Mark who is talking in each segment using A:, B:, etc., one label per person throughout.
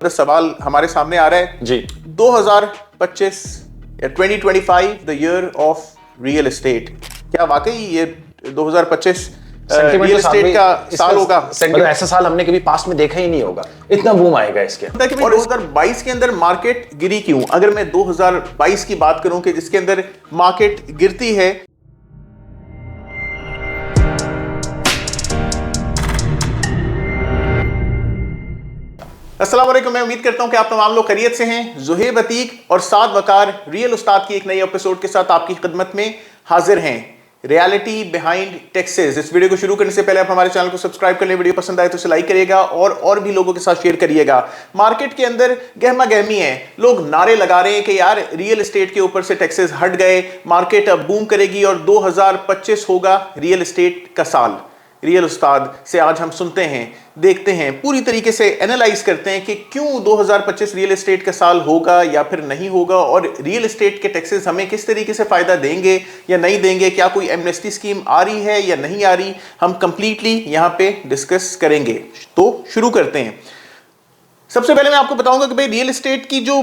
A: सवाल हमारे सामने आ रहा है
B: जी।
A: 2025 या 2025 the year of real estate, क्या वाकई ये 2025 रियल एस्टेट का साल होगा?
B: मतलब ऐसा साल हमने कभी पास्ट में देखा ही नहीं होगा, इतना बूम आएगा इसके।
A: और 2022 के अंदर मार्केट गिरी क्यों? अगर मैं 2022 की बात करूं कि जिसके अंदर मार्केट गिरती है। अस्सलाम वालेकुम, मैं उम्मीद करता हूं कि आप तमाम लोग खैरियत से हैं। ज़ुहैब अतीक और साद वकार रियल उस्ताद की एक नई एपिसोड के साथ आपकी खिदमत में हाजिर हैं। Reality behind taxes. इस वीडियो को शुरू करने से पहले आप हमारे चैनल को सब्सक्राइब कर लें, वीडियो पसंद आए तो इसे लाइक करिएगा और भी लोगों के साथ शेयर करिएगा। मार्केट के अंदर गहमा गहमी है, लोग नारे लगा रहे हैं कि यार रियल एस्टेट के ऊपर से टैक्सेस हट गए, मार्केट अब बूम करेगी और 2025 होगा रियल एस्टेट का साल। रियल उस्ताद से आज हम सुनते हैं, देखते हैं, पूरी तरीके से एनालाइज करते हैं कि क्यों 2025 रियल एस्टेट का साल होगा या फिर नहीं होगा, और रियल एस्टेट के टैक्सेस हमें किस तरीके से फायदा देंगे या नहीं देंगे, क्या कोई एमनेस्टी स्कीम आ रही है या नहीं आ रही, हम कंप्लीटली यहां पे डिस्कस करेंगे। तो शुरू करते हैं। सबसे पहले मैं आपको बताऊंगा कि भाई रियल एस्टेट की जो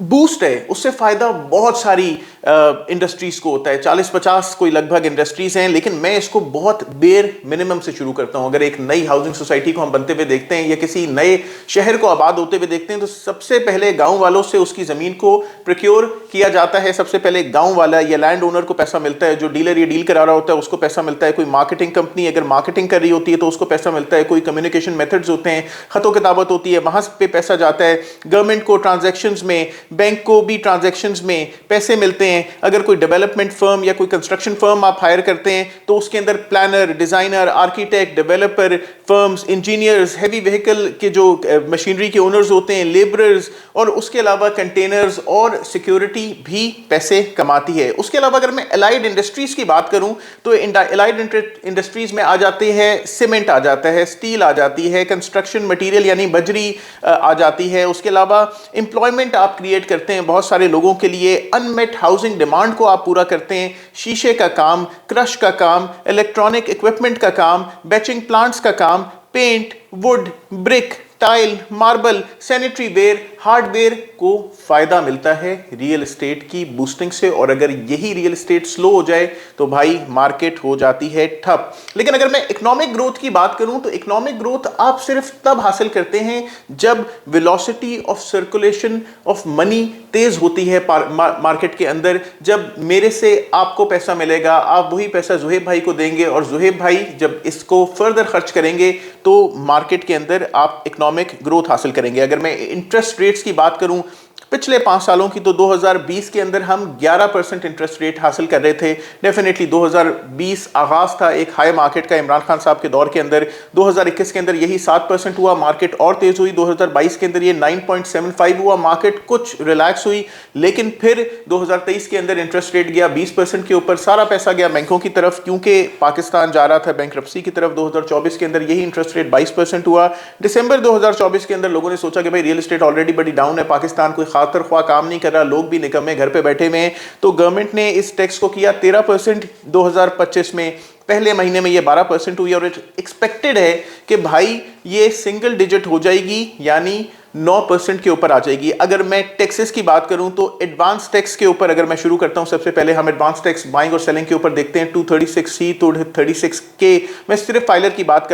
A: बूस्ट है उससे फायदा बहुत सारी इंडस्ट्रीज को होता है। 40-50 कोई लगभग इंडस्ट्रीज हैं, लेकिन मैं इसको बहुत बेर मिनिमम से शुरू करता हूं। अगर एक नई हाउसिंग सोसाइटी को हम बनते हुए देखते हैं या किसी नए शहर को आबाद होते हुए देखते हैं तो सबसे पहले गांव वालों से उसकी जमीन को प्रोक्योर किया जाता है। सबसे पहले गांव वाला या लैंड ओनर को पैसा मिलता है, जो डीलर ये डील करा रहा होता है उसको पैसा मिलता है, कोई मार्केटिंग कंपनी अगर मार्केटिंग कर रही होती है तो उसको पैसा मिलता है, कोई कम्युनिकेशन मेथड्स होते हैं, खतों किताबत होती है, वहां पे पैसा जाता है। गवर्नमेंट को ट्रांजैक्शंस में, बैंक को भी ट्रांजैक्शंस में पैसे मिलते हैं। अगर कोई डेवलपमेंट फर्म या कोई कंस्ट्रक्शन फर्म आप हायर करते हैं तो उसके अंदर planner, designer, architect, developer, firms, engineers, heavy vehicle के जो मशीनरी के ओनर्स होते हैं, लेबरर्स, और उसके अलावा कंटेनर्स और सिक्योरिटी भी पैसे कमाती है। उसके अलावा अगर मैं एलाइड इंडस्ट्रीज की बात करूं तो एलाइड इंडस्ट्रीज में आ जाते हैं सीमेंट, आ जाता है स्टील, आ जाती है कंस्ट्रक्शन मटेरियल यानी बजरी आ जाती है। उसके अलावा एम्प्लॉयमेंट आप क्रिएट करते हैं बहुत सारे लोगों के लिए, अनमेट हाउसिंग डिमांड को आप पूरा करते हैं। शीशे का काम, क्रश का काम, इलेक्ट्रॉनिक इक्विपमेंट का काम, बैचिंग प्लांट्स का काम, paint, wood, brick, tile, marble, sanitary ware, hardware को फायदा मिलता है रियल एस्टेट की बूस्टिंग से। और अगर यही रियल एस्टेट स्लो हो जाए तो भाई मार्केट हो जाती है ठप। लेकिन अगर मैं इकोनॉमिक ग्रोथ की बात करूं तो इकोनॉमिक ग्रोथ आप सिर्फ तब हासिल करते हैं जब velocity of circulation of money तेज होती है मार्केट के अंदर। जब मेरे से आपको पैसा मिलेगा, आप वही पैसा ज़ुहैब भाई को देंगे और ज़ुहैब भाई जब इसको फर्दर खर्च करेंगे तो मार्केट के अंदर आप इकोनॉमिक ग्रोथ हासिल करेंगे। अगर मैं इंटरेस्ट रेट्स की बात करूं पिछले 5 सालों की तो 2020 के अंदर हम 11% इंटरेस्ट रेट हासिल कर रहे थे। डेफिनेटली 2020 आगाज था एक हाई मार्केट का इमरान खान साहब के दौर के अंदर। 2021 के अंदर यही 7% हुआ, मार्केट और तेज हुई। 2022 के अंदर ये 9.75 हुआ, मार्केट कुछ रिलैक्स हुई। लेकिन फिर 2023 के अंदर इंटरेस्ट रेट गया 20% के ऊपर, सारा पैसा गया बैंकों की तरफ क्योंकि पाकिस्तान जा रहा था बैंकरप्सी की तरफ। 2024 के अंदर यही इंटरेस्ट रेट 22% हुआ। दिसंबर 2024 के अंदर लोगों ने सोचा कि भाई रियल एस्टेट ऑलरेडी बड़ी डाउन है, पाकिस्तान कोई खातर ख्वाह काम नहीं कर रहा, लोग भी निकम्मे घर पे बैठे हुए हैं, तो गवर्नमेंट ने इस टैक्स को किया 13% 2025 में। पहले महीने में ये 12% हुई और एक्सपेक्टेड है कि भाई ये सिंगल डिजिट हो जाएगी यानी 9% के ऊपर आ जाएगी। अगर मैं टैक्सेस की बात करूं तो एडवांस टैक्स के ऊपर अगर मैं शुरू करता हूं, सबसे पहले हम एडवांस टैक्स बाइंग और सेलिंग के ऊपर देखते हैं। 236C तो 36K, मैं सिर्फ फाइलर की बात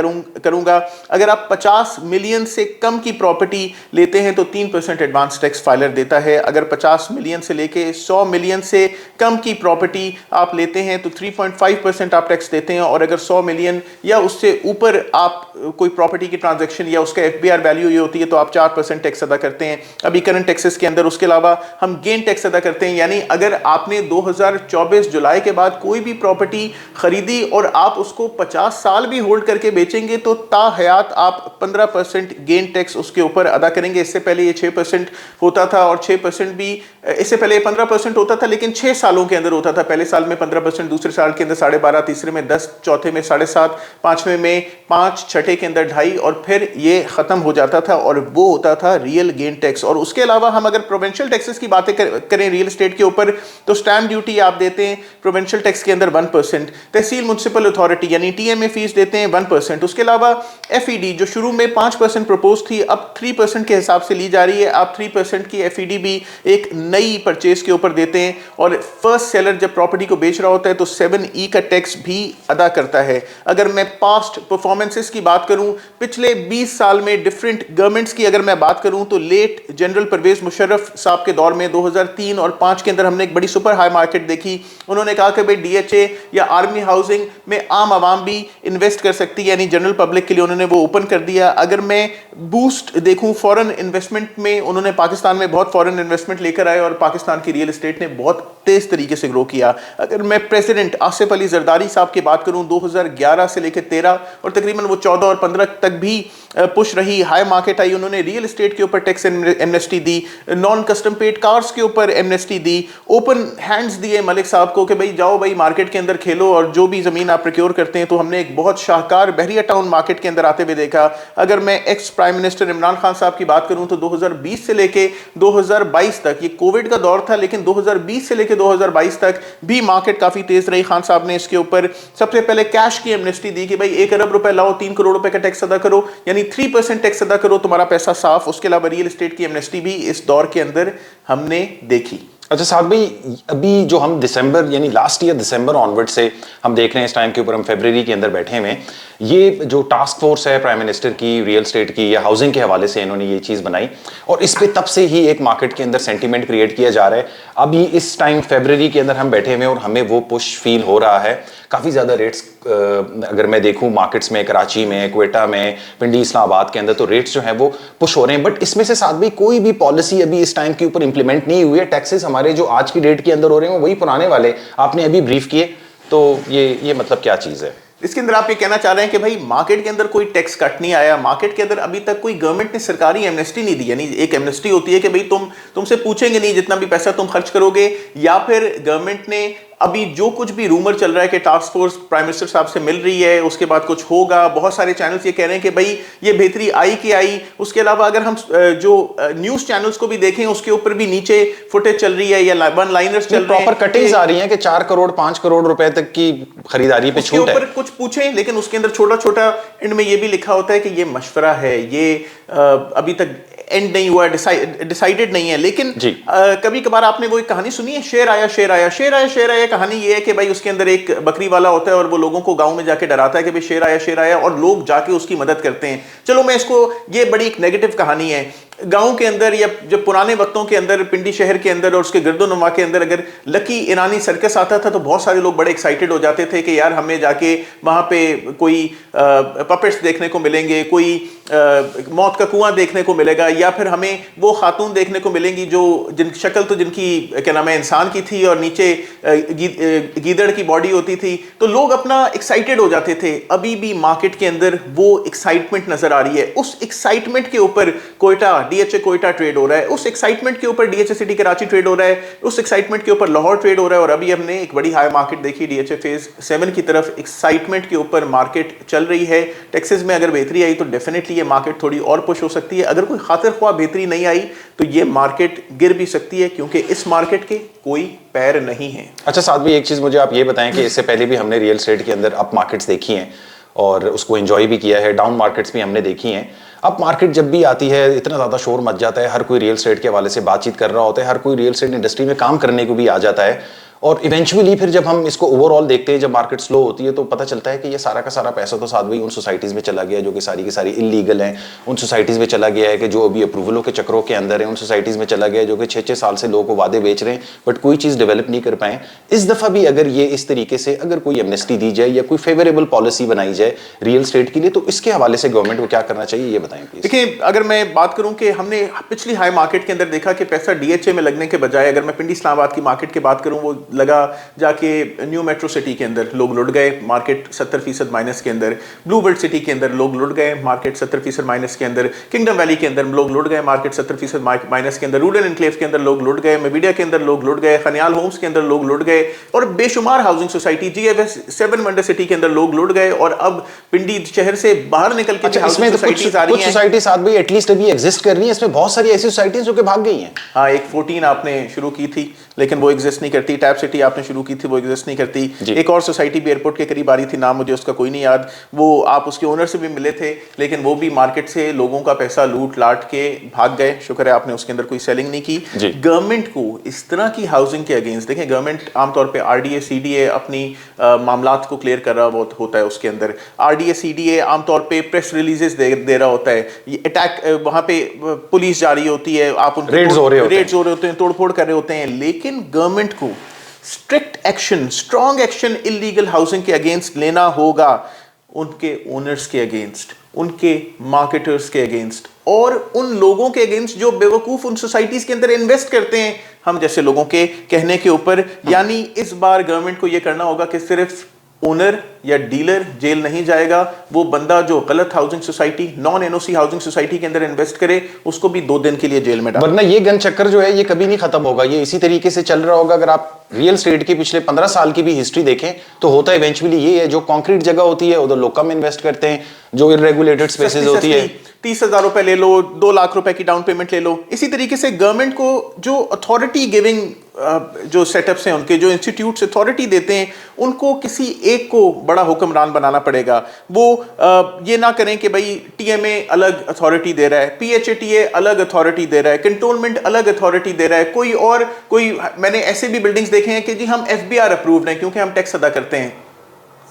A: करूंगा। अगर आप 50 मिलियन से कम की प्रॉपर्टी लेते हैं तो 3% एडवांस टैक्स फाइलर देता है। अगर 50 मिलियन से लेके 100 मिलियन से कम की प्रॉपर्टी आप लेते हैं तो 3.5% आप टैक्स देते हैं। और अगर 100 मिलियन या उससे ऊपर आप कोई प्रॉपर्टी की ट्रांजैक्शन या उसका FBR वैल्यू ये होती है तो आप 4% टैक्स अदा करते हैं अभी करंट टैक्सेस के अंदर। उसके अलावा हम गेन टैक्स अदा करते हैं, यानी अगर आपने 2024 जुलाई के बाद कोई भी प्रॉपर्टी खरीदी और आप उसको 50 साल भी होल्ड करके बेचेंगे तो ताहयात आप 15% गेन टैक्स उसके ऊपर अदा करेंगे। इससे पहले ये 6% होता था और 6% भी, इससे पहले 15% होता था लेकिन 6 सालों के अंदर होता था। पहले साल में 15%, दूसरे साल के अंदर 12.5%, तीसरे में 10%, चौथे में 7.5%, पांचवें में 5%, छठे के अंदर 2.5% और फिर ये खत्म हो जाता था। और वो होता था रियल गेन टैक्स। और उसके अलावा हम अगर प्रोविंशियल टैक्सेस की बातें करें रियल एस्टेट के ऊपर, तो स्टैम्प ड्यूटी आप देते हैं प्रोविंशियल टैक्स के अंदर 1%, तहसील म्युनिसिपल अथॉरिटी यानी TMA फीस देते हैं 1%। उसके अलावा FED जो शुरू में 5% प्रपोज थी, अब 3% के हिसाब से ली जा रही है। आप 3% की FED भी एक नई परचेज के ऊपर देते हैं। और फर्स्ट सेलर जब प्रॉपर्टी को बेच रहा होता है तो 7E का टैक्स भी अदा करता है। अगर मैं पास्ट परफॉर्मेंसेस की बात करूं, पिछले 20 साल में डिफरेंट गवर्नमेंट्स की अगर मैं बात करूं, तो लेट जनरल परवेज मुशर्रफ साहब के दौर में 2003 और 5 के अंदर हमने एक बड़ी सुपर हाई मार्केट देखी। उन्होंने कहा कि भाई DHA या आर्मी हाउसिंग में आम आवाम भी इन्वेस्ट कर सकती है, यानी जनरल पब्लिक के लिए उन्होंने वो ओपन कर दिया। अगर मैं बूस्ट देखूं फॉरेन इन्वेस्टमेंट में, उन्होंने पाकिस्तान में बहुत फॉरेन इन्वेस्टमेंट लेकर आए और पाकिस्तान की रियल एस्टेट ने बहुत तेज तरीके से ग्रो किया। अगर मैं प्रेसिडेंट आसिफ अली जरदारी साहब की बात करूं, 2011 से लेकर 13 और तकरीबन वो 14 और 15 तक भी पुश रही, हाई मार्केट आई। उन्होंने रियल एस्टेट के ऊपर टैक्स एमनेस्टी दी, नॉन कस्टम पेड कार्स के ऊपर एमनेस्टी दी, ओपन हैंड्स दिए मलिक साहब को कि भाई जाओ भाई मार्केट के अंदर खेलो और जो भी ज़मीन आप प्रोक्योर करते हैं। तो हमने एक बहुत शाहकार बहरिया टाउन मार्केट के अंदर आते हुए देखा। अगर मैं ex prime minister Imran Khan साहब की बात करूं, तो 2020 से लेके 2022 तक, ये कोविड का दौर था लेकिन 2020 से लेके 2022 तक भी मार्केट काफ़ी तेज़ रही। खान साहब ने इसके ऊपर सबसे पहले कैश की एमनेस्टी दी कि भाई 1 अरब रुपए लाओ, 3 करोड़ रुपए का टैक्स अदा करो, यानी 3% टैक्स अदा करो, तुम्हारा पैसा साफ। उसके अलावा रियल एस्टेट की एमनेस्टी भी इस दौर के अंदर हमने देखी।
B: अच्छा साहब भाई, अभी जो हम दिसंबर यानी लास्ट ईयर दिसंबर ऑनवर्ड से हम देख रहे हैं, इस टाइम के ऊपर हम फरवरी के अंदर बैठे हुए, ये जो टास्क फोर्स है प्राइम मिनिस्टर की रियल एस्टेट की या हाउसिंग के हवाले से इन्होंने ये चीज़ बनाई और इस पे तब से ही एक मार्केट के अंदर सेंटीमेंट क्रिएट किया जा रहा है। अभी इस टाइम फरवरी के अंदर हम बैठे हुए और हमें वो पुश फील हो रहा है। काफ़ी ज़्यादा रेट्स अगर मैं देखूँ मार्केट्स में, कराची में, क्वेटा में, पिंडी, इस्लामाबाद के अंदर, तो रेट्स जो हैं वो पुश हो रहे हैं। बट इसमें से साथ भी कोई भी पॉलिसी अभी इस टाइम के ऊपर इंप्लीमेंट नहीं हुई है। टैक्सेस हमारे जो आज की डेट के अंदर हो रहे हैं वही पुराने वाले आपने अभी ब्रीफ किए, तो ये मतलब क्या चीज़ है?
A: इसके अंदर आप ये कहना चाह रहे हैं कि भाई मार्केट के अंदर कोई टैक्स कट नहीं आया, मार्केट के अंदर अभी तक कोई गवर्नमेंट ने सरकारी एमनेस्टी नहीं दी। यानी एक एमनेस्टी होती है कि भाई तुमसे पूछेंगे नहीं जितना भी पैसा तुम खर्च करोगे, या फिर गवर्नमेंट ने अभी जो कुछ भी रूमर चल रहा है कि टास्क फोर्स प्राइम मिनिस्टर साहब से मिल रही है, उसके बाद कुछ होगा। बहुत सारे चैनल्स ये कह रहे हैं कि भाई ये बेहतरी आई कि आई। उसके अलावा अगर हम जो न्यूज़ चैनल्स को भी देखें, उसके ऊपर भी नीचे फुटेज चल रही है या वन लाइनर्स चल रहे हैं,
B: प्रॉपर कटिंग्स आ रही हैं कि 4 करोड़ 5 करोड़ रुपए तक की खरीदारी पे छूट है।
A: ऊपर कुछ पूछें, लेकिन उसके अंदर छोटा छोटा एंड में ये भी लिखा होता है कि ये मशवरा है, ये अभी तक एंड नहीं हुआ, डिसाइडेड नहीं है। लेकिन कभी कभार आपने वो एक कहानी सुनी है, शेर आया शेर आया शेर आया शेर आया। कहानी ये है कि भाई उसके अंदर एक बकरी वाला होता है और वो लोगों को गांव में जाके डराता है कि भाई शेर आया, और लोग जाके उसकी मदद करते हैं। चलो मैं इसको, ये बड़ी एक नेगेटिव कहानी है। गांव के अंदर या जब पुराने वक्तों के अंदर पिंडी शहर के अंदर और उसके गर्दोनुमा के अंदर अगर लकी ईरानी सर्कस आता था तो बहुत सारे लोग बड़े एक्साइटेड हो जाते थे कि यार हमें जाके वहाँ पे कोई पपेट्स देखने को मिलेंगे, कोई मौत का कुआं देखने को मिलेगा, या फिर हमें वो खातून देखने को मिलेंगी जो शक्ल तो जिनकी क्या नाम है इंसान की थी और नीचे गीदड़ की बॉडी होती थी। तो लोग अपना एक्साइटेड हो जाते थे। अभी भी मार्केट के अंदर वो एक्साइटमेंट नजर आ रही है। उस एक्साइटमेंट के ऊपर कोयटा DHA कोयटा ट्रेड हो रहा है, उस एक्साइटमेंट के ऊपर DHA सिटी कराची ट्रेड हो रहा है, उस एक्साइटमेंट के ऊपर लाहौर ट्रेड हो रहा है। और अभी हमने एक बड़ी हाई मार्केट देखी DHA फेज 7 की तरफ। एक्साइटमेंट के ऊपर मार्केट चल रही है। टैक्सेस में अगर बेहतरी आई तो डेफिनेटली ये मार्केट थोड़ी और पुश हो सकती है। अगर कोई खातिर ख्वाह बेहतरी नहीं आई तो ये मार्केट गिर भी सकती है, क्योंकि इस मार्केट के कोई पैर नहीं है।
B: अच्छा साथ भी एक चीज मुझे आप ये बताएं कि इससे पहले भी हमने रियल एस्टेट के अंदर अप मार्केट्स देखी हैं और उसको एंजॉय भी किया है, डाउन मार्केट्स भी हमने देखी हैं। अप मार्केट जब भी आती है इतना ज़्यादा शोर मच जाता है, हर कोई रियल एस्टेट के हवाले से बातचीत कर रहा होता है, हर कोई रियल एस्टेट इंडस्ट्री में काम करने को भी आ जाता है। और इवेंचुअली फिर जब हम इसको ओवरऑल देखते हैं, जब मार्केट स्लो होती है तो पता चलता है कि ये सारा का सारा पैसा तो साथ भी उन सोसाइटीज़ में चला गया जो कि सारी की सारी इलीगल हैं। उन सोसाइटीज़ में चला गया है कि जो अभी अप्रूवलों के चक्रों के अंदर है। उन सोसाइटीज़ में चला गया है जो कि 6-6 साल से लोगों को वादे बेच रहे हैं बट कोई चीज़ डेवलप नहीं कर पाए। इस दफ़ा भी अगर ये इस तरीके से अगर कोई एमनेस्टी दी जाए या कोई फेवरेबल पॉलिसी बनाई जाए रियल एस्टेट के लिए, तो इसके हवाले से गवर्नमेंट को क्या करना चाहिए ये बताएं प्लीज।
A: देखिए, अगर मैं बात करूं कि हमने पिछली हाई मार्केट के अंदर देखा कि पैसा DHA में लगने के बजाय, अगर मैं पिंडी इस्लामाबाद की मार्केट की बात करूं, वो लगा जाके न्यू मेट्रो सिटी के अंदर लोग लुट गए, मार्केट 70% माइनस के अंदर, ब्लू बर्ड सिटी के अंदर लोग लुट गए, मार्केट 70% माइनस के अंदर, किंगडम वैली के अंदर लोग लुट गए, मार्केट 70% माइनस के अंदर, रूरल एनक्लेव के अंदर लोग लुट गए, मेविडिया के अंदर लोग लुट गए, खनियाल होम्स के अंदर लोग लुट गए, और बेशुमार housing society GFS 7 Monday city के अंदर लोग लुट गए, और अब पिंडी शहर से बाहर निकल के
B: इसमें तो कुछ सोसाइटी साथ भी एटलीस्ट अभी एग्जिस्ट कर रही है, इसमें बहुत सारी ऐसी सोसाइटीज जो कि भाग गई हैं।
A: हाँ, एक 14 आपने शुरू की थी लेकिन वो एग्जिस्ट नहीं करती, टैप सिटी आपने शुरू की थी वो एग्जिस्ट नहीं करती, एक और सोसाइटी भी एयरपोर्ट के करीब आ रही थी, नाम मुझे उसका कोई नहीं याद, वो आप उसके ओनर से भी मिले थे लेकिन वो भी मार्केट से लोगों का पैसा लूट लाट के भाग गए। शुक्र है आपने उसके अंदर कोई सेलिंग नहीं की। गवर्नमेंट को इस तरह की हाउसिंग के अगेंस्ट, देखें गवर्नमेंट आमतौर पर RDA CDA अपनी मामलात को क्लियर कर रहा होता है, उसके अंदर RDA CDA आमतौर पर प्रेस रिलीजेस दे रहा होता है, अटैक वहां पे पुलिस जा रही होती है, आप उनके रेड्स हो रहे होते हैं, तोड़फोड़ कर रहे होते हैं, लेकिन गवर्नमेंट को strict action, strong action illegal housing के अगेंस्ट लेना होगा, उनके ओनर्स के अगेंस्ट, उनके मार्केटर्स के अगेंस्ट, और उन लोगों के अगेंस्ट जो बेवकूफ उन सोसाइटीज के अंदर इन्वेस्ट करते हैं हम जैसे लोगों के कहने के ऊपर। यानी इस बार गवर्नमेंट को यह करना होगा कि सिर्फ ओनर या डीलर जेल नहीं जाएगा, वो बंदा जो गलत housing society, non NOC housing society के अंदर इन्वेस्ट करे उसको भी 2 दिन के लिए जेल में डाल।
B: वरना ये गन चक्कर जो है ये कभी नहीं खत्म होगा, ये इसी तरीके से चल रहा होगा। अगर आप रियल एस्टेट की पिछले 15 साल की भी हिस्ट्री देखें तो होता है इवेंचुअली ये है, जो कॉन्क्रीट जगह होती है उधर लोग कम इन्वेस्ट करते हैं, जो इरेगुलेटेड स्पेसेस होती है
A: 30,000 रुपए ले लो, 2 लाख रुपए की डाउन पेमेंट ले लो। इसी तरीके से गवर्नमेंट को जो अथॉरिटी गिविंग जो सेटअप्स हैं उनके, जो इंस्टीट्यूट्स अथॉरिटी देते हैं, उनको किसी एक को बड़ा हुक्मरान बनाना पड़ेगा। वो ये ना करें कि भाई TMA अलग अथॉरिटी दे रहा है, PHATA अलग अथॉरिटी दे रहा है, कंटोनमेंट अलग अथॉरिटी दे रहा है, कोई मैंने ऐसे भी बिल्डिंग्स देखे हैं कि जी हम FBR अप्रूव्ड हैं क्योंकि हम टैक्स अदा करते हैं।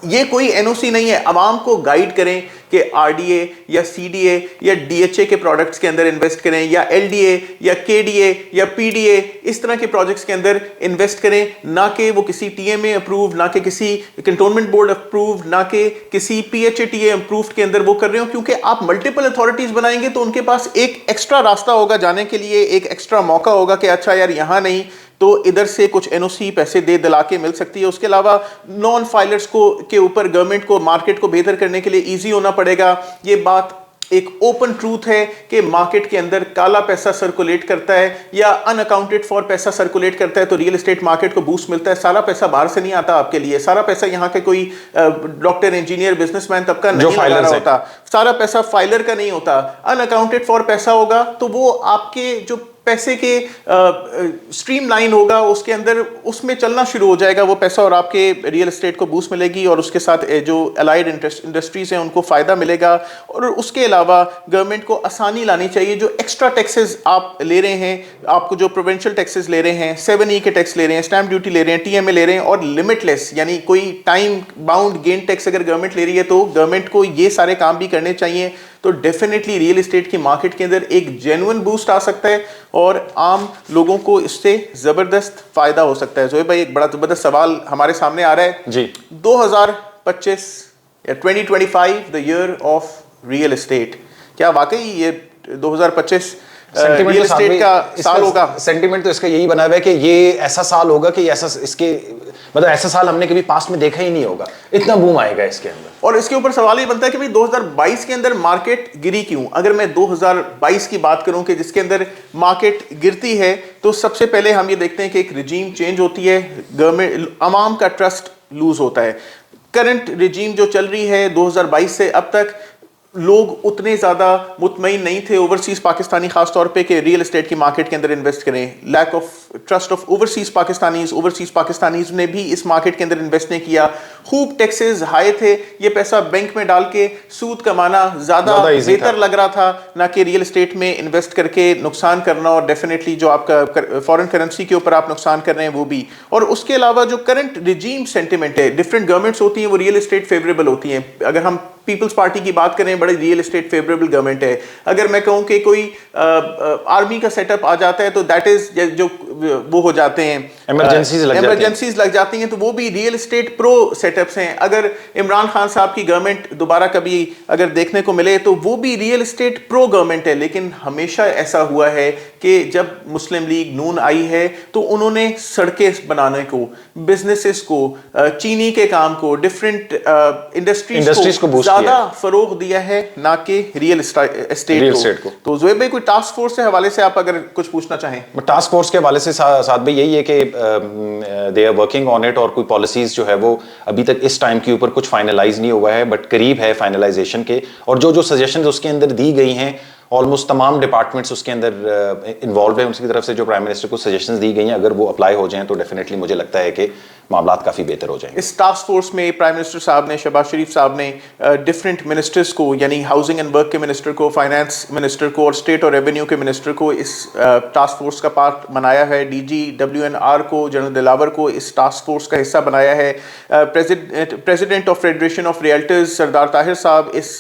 A: ये कोई NOC नहीं है। आवाम को गाइड करें कि RDA या CDA या DHA के प्रोडक्ट्स के अंदर इन्वेस्ट करें, या LDA या KDA या PDA इस तरह के प्रोजेक्ट्स के अंदर इन्वेस्ट करें, ना कि वो किसी TMA अप्रूव, ना कि किसी कंटोनमेंट बोर्ड अप्रूव, ना कि किसी PHATA अप्रूव्ड के अंदर वो कर रहे हो। क्योंकि आप मल्टीपल अथॉरिटीज बनाएंगे तो उनके पास एक एक्स्ट्रा रास्ता होगा जाने के लिए, एक एक्स्ट्रा मौका होगा कि अच्छा यार यहाँ नहीं तो इधर से कुछ NOC पैसे दे दिला के मिल सकती है। उसके अलावा नॉन फाइलर्स को के ऊपर गवर्नमेंट को मार्केट को बेहतर करने के लिए इजी होना पड़ेगा। ये बात एक ओपन ट्रूथ है कि मार्केट के अंदर काला पैसा सर्कुलेट करता है या अनअकाउंटेड फॉर पैसा सर्कुलेट करता है तो रियल एस्टेट मार्केट को बूस्ट मिलता है। सारा पैसा बाहर से नहीं आता आपके लिए, सारा पैसा यहाँ के कोई डॉक्टर, इंजीनियर, बिजनेसमैन तबका नहीं लगा रहा होता, सारा पैसा फाइलर का नहीं होता। अनअकाउंटेड फॉर पैसा होगा तो वो आपके जो पैसे के स्ट्रीमलाइन होगा उसके अंदर उसमें चलना शुरू हो जाएगा वो पैसा, और आपके रियल एस्टेट को बूस्ट मिलेगी और उसके साथ जो अलाइड इंडस्ट्रीज हैं उनको फ़ायदा मिलेगा। और उसके अलावा गवर्नमेंट को आसानी लानी चाहिए। जो एक्स्ट्रा टैक्सेस आप ले रहे हैं, आपको जो प्रोविंशियल टैक्सेस ले रहे हैं, 7E के टैक्स ले रहे हैं, स्टैम्प ड्यूटी ले रहे हैं, TMA ले रहे हैं, और लिमिटलेस यानी कोई टाइम बाउंड गेन टैक्स अगर गवर्नमेंट ले रही है तो गवर्नमेंट को ये सारे काम भी करने चाहिए। तो डेफिनेटली रियल एस्टेट की मार्केट के अंदर एक जेन्युइन बूस्ट आ सकता है और आम लोगों को इससे जबरदस्त फायदा हो सकता है। जोहेब भाई, एक बड़ा जबरदस्त सवाल हमारे सामने आ रहा है
B: जी।
A: 2025 या 2025 the year of real estate, क्या वाकई ये 2025 रियल एस्टेट का साल होगा?
B: सेंटिमेंट तो इसका यही बना हुआ है कि ये ऐसा साल होगा कि ऐसा साल हमने कभी पास्ट में देखा ही नहीं होगा, इतना बूम आएगा इसके अंदर।
A: और इसके ऊपर सवाल ये बनता है कि भाई 2022 के अंदर मार्केट गिरी क्यों? अगर मैं 2022 की बात करूं कि जिसके अंदर मार्केट गिरती है तो सबसे पहले हम ये देखते हैं कि एक रिजीम चेंज होती है, गवर्नमेंट, आवाम का ट्रस्ट लूज होता है। करंट रिजीम जो चल रही है 2022 से अब तक, लोग उतने ज़्यादा मुतमईन नहीं थे ओवरसीज़ पाकिस्तानी खास तौर पे कि रियल एस्टेट की मार्केट के अंदर इन्वेस्ट करें। Lack of trust of overseas Pakistanis ने भी इस मार्केट के अंदर इन्वेस्ट नहीं किया। खूब टैक्सेस हाई थे, ये पैसा बैंक में डाल के सूद कमाना ज़्यादा बेहतर लग रहा था ना कि रियल एस्टेट में इन्वेस्ट करके नुकसान करना, और डेफिनेटली जो आपका फॉरेन करेंसी के ऊपर आप नुकसान कर रहे हैं वो भी। और उसके अलावा जो करंट रिजीम सेंटिमेंट है, डिफरेंट गवर्नमेंट्स होती हैं वो रियल एस्टेट फेवरेबल होती हैं। अगर हम पीपल्स पार्टी की बात करें, बड़ी रियल एस्टेट फेवरेबल गवर्नमेंट है। अगर मैं कहूं कि कोई आर्मी का सेटअप आ जाता है तो दैट इज जो वो हो जाते हैं इमरजेंसीज लग जाती हैं, तो वो भी रियल एस्टेट प्रो सेटअप्स हैं। अगर इमरान खान साहब की गवर्नमेंट दोबारा कभी अगर देखने को मिले तो वो भी रियल एस्टेट प्रो गवर्नमेंट है। लेकिन हमेशा ऐसा हुआ है कि जब मुस्लिम लीग नून आई है तो उन्होंने सड़कें बनाने को, बिजनेसेस को, चीनी के काम को, डिफरेंट इंडस्ट्रीज को ज्यादा फरोग दिया है, ना कि रियल एस्टेट को। तो ज़ुहैब भाई, कोई टास्क फोर्स के हवाले से आप अगर कुछ पूछना चाहें?
B: टास्क फोर्स के हवाले से साथ भाई यही है कि they are working on it, और कोई पॉलिसीज जो है वो अभी तक इस टाइम के ऊपर कुछ फाइनलाइज नहीं हुआ है, बट करीब है फाइनलाइजेशन के। और जो जो सजेशंस उसके अंदर दी गई हैं, ऑलमोस्ट तमाम डिपार्टमेंट्स उसके अंदर इन्वॉल्व है, उनकी तरफ से जो प्राइम मिनिस्टर को सजेशंस दी गई हैं, अगर वो अप्लाई हो जाएं तो डेफिनेटली मुझे लगता है कि मामलात काफ़ी बेहतर हो जाएंगे।
A: इस टास्क फोर्स में प्राइम मिनिस्टर साहब ने, शहबाज शरीफ साहब ने डिफरेंट मिनिस्टर्स को, यानी हाउसिंग एंड वर्क के मिनिस्टर को, फाइनेंस मिनिस्टर को और स्टेट और रेवेन्यू के मिनिस्टर को इस टास्क फोर्स का पार्ट बनाया है। DG WNR को, जनरल दिलावर को इस टास्क फोर्स का हिस्सा बनाया है। President of federation of realtors Sardar Tahir साहब इस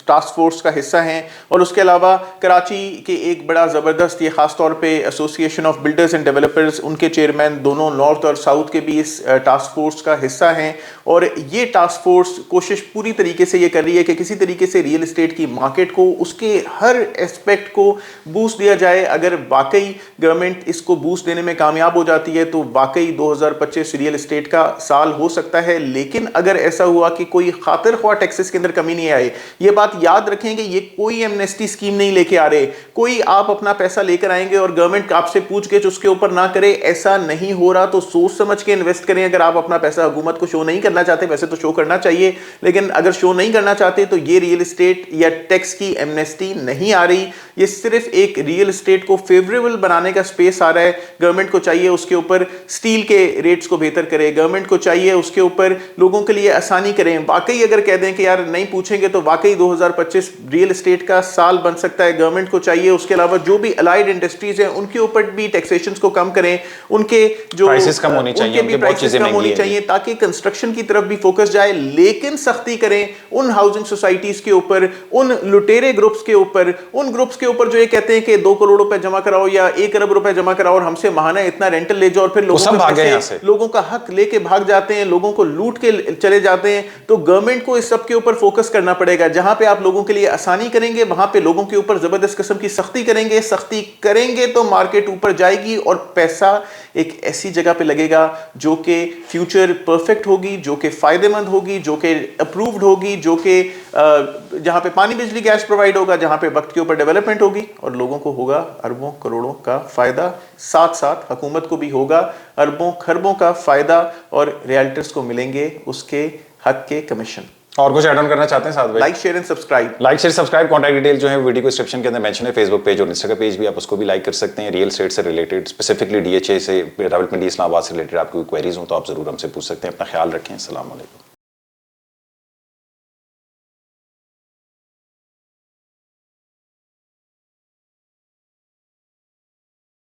A: टास्क फोर्स का हिस्सा हैं। और उसके अलावा कराची के एक बड़ा ज़बरदस्त, ये ख़ास तौर पे association of builders and developers, उनके चेयरमैन दोनों नॉर्थ और साउथ के भी इस टास्क फोर्स का हिस्सा हैं। और ये टास्क फोर्स कोशिश पूरी तरीके से ये कर रही है कि किसी तरीके से रियल एस्टेट की मार्केट को, उसके हर एस्पेक्ट को बूस्ट दिया जाए। अगर वाकई गवर्नमेंट इसको बूस्ट देने में कामयाब हो जाती है तो वाकई 2025 रियल एस्टेट का साल हो सकता है। लेकिन अगर ऐसा हुआ कि कोई खातिर ख्वाह टैक्सेस के अंदर कमी नहीं आए, ये बात याद रखें कि ये कोई एमनेस्टी स्कीम नहीं लेके आ रहे, कोई आप अपना पैसा लेकर आएंगे और गवर्नमेंट आपसे पूछ के उसके ऊपर ना करे, ऐसा नहीं हो रहा। तो सोच समझ के इन्वेस्ट करें। अगर आप अपना पैसा हुकूमत को शो नहीं करना चाहते, वैसे तो शो करना चाहिए, लेकिन अगर शो नहीं करना चाहते तो ये रियल एस्टेट या टैक्स की एमनेस्टी नहीं आ रही। ये सिर्फ एक रियल एस्टेट को फेवरेबल बनाने का स्पेस आ रहा है। गवर्नमेंट को चाहिए उसके ऊपर स्टील के रेट्स को बेहतर करे, गवर्नमेंट को चाहिए उसके ऊपर लोगों के लिए आसानी करें। वाकई अगर कह दें कि यार नहीं पूछेंगे तो वाकई 2025 रियल एस्टेट का साल बन सकता है। गवर्नमेंट को चाहिए उसके अलावा जो भी अलाइड इंडस्ट्रीज हैं उनके ऊपर भी टैक्सेशन को कम करें, उनके जो
B: प्राइसेस कम होनी चाहिए,
A: उनके प्राइसेस कम होनी चाहिए ताकि कंस्ट्रक्शन की तरफ भी फोकस जाए। लेकिन सख्ती करें उन हाउसिंग सोसाइटीज के ऊपर, उन लुटेरे ग्रुप्स के ऊपर, उन ग्रुप्स के ऊपर जो ये कहते हैं कि 2 करोड़ रुपए जमा कराओ या 1 अरब रुपए जमा कराओ और हमसे महाना इतना रेंटल ले जाओ और फिर लोगों का हक लेके भाग जाते हैं, लोगों को लूट के चले जाते हैं। तो गवर्नमेंट को इस सब के ऊपर फोकस करना पड़ेगा। जहां पे आप लोगों के लिए आसानी करेंगे वहां पे लोगों के ऊपर जबरदस्त किस्म की सख्ती करेंगे। सख्ती करेंगे तो मार्केट ऊपर जाएगी और पैसा एक ऐसी जगह पे लगेगा जो कि फ्यूचर परफेक्ट होगी, जो कि फायदेमंद होगी, जो कि अप्रूव्ड होगी, जो कि जहां पे पानी बिजली गैस प्रोवाइड होगा, जहां पे वक्त के ऊपर डेवलपमेंट होगी और लोगों को होगा अरबों करोड़ों का फायदा। साथ साथ हुकूमत को भी होगा अरबों खरबों का फायदा और रियल्टर्स को मिलेंगे उसके हक के कमीशन।
B: और कुछ ऐड ऑन करना चाहते हैं साथ भाई?
A: Like share and subscribe.
B: Like share subscribe. Contact detail जो है वीडियो को डिस्क्रिप्शन के अंदर मेंशन है। फेसबुक पेज और इंस्टाग्राम पेज भी, आप उसको भी लाइक कर सकते हैं। रियल एस्टेट से रिलेटेड, स्पेसिफिकली DHA से, रावलपिंडी इस्लामाबाद से रिलेटेड आपकी क्वेरीज हो तो आप जरूर हमसे पूछ सकते हैं। अपना ख्याल रखें। अस्सलाम वालेकुम।